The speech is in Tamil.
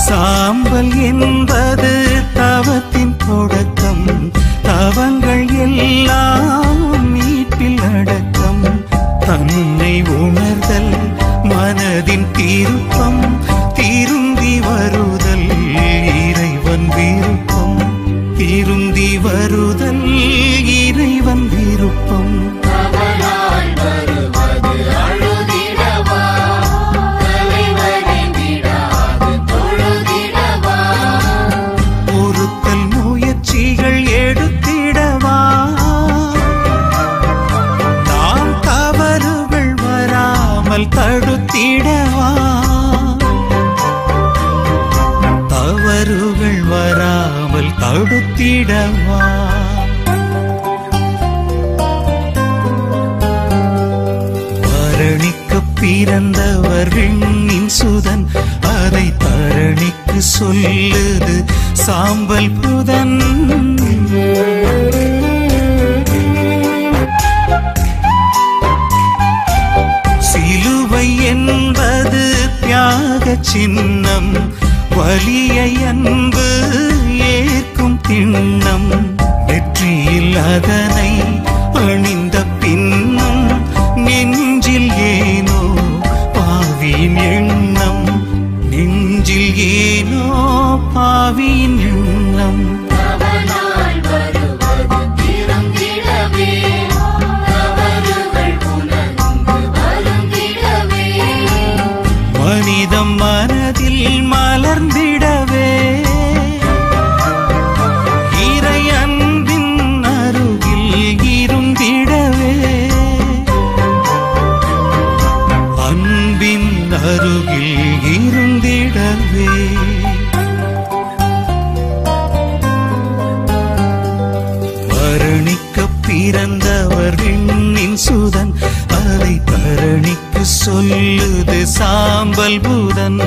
சாம்பல் என்பது தவத்தின் தொடக்கம், தவங்கள் எல்லாம் மீட்பில் அடக்கம். தன்னை உணர்தல் மனதின் திருப்பம், திருந்தி வருதல் இறைவன் விருப்பம், திருந்தி வருதல் இறைவன் விருப்பம். பொறுத்தல் முயற்சிகள் எடுத்திடவா, நாம் தவறுகள் வராமல் தடுத்திடவா, தவறுகள் வராமல் தடுத்திடவா. தரணிக்கு பிறந்தவர் விண்ணின் சுதன், அதை தரணிக்கு சொல்லுது சாம்பல் புதன். சிலுவை என்பது தியாக சின்னம், வலியை அன்பு ஏற்கும் திண்ணம். வெற்றியில் அதனை அணிந்த பின்னும் நெஞ்சில் ஏனோ பாவியின் எண்ணம், நெஞ்சில் ஏனோ பாவியின் எண்ணம். மனிதம் மனதில் மலர்ந்திடவே, இறை அன்பின் அருகில் இருந்திடவே, அன்பின் அருகில் இருந்திடவே. தரணிக்கு பிறந்தவர் விண்ணின் சுதன், அதை தரணிக்கு சொல்லுது சாம்பல் புதன்.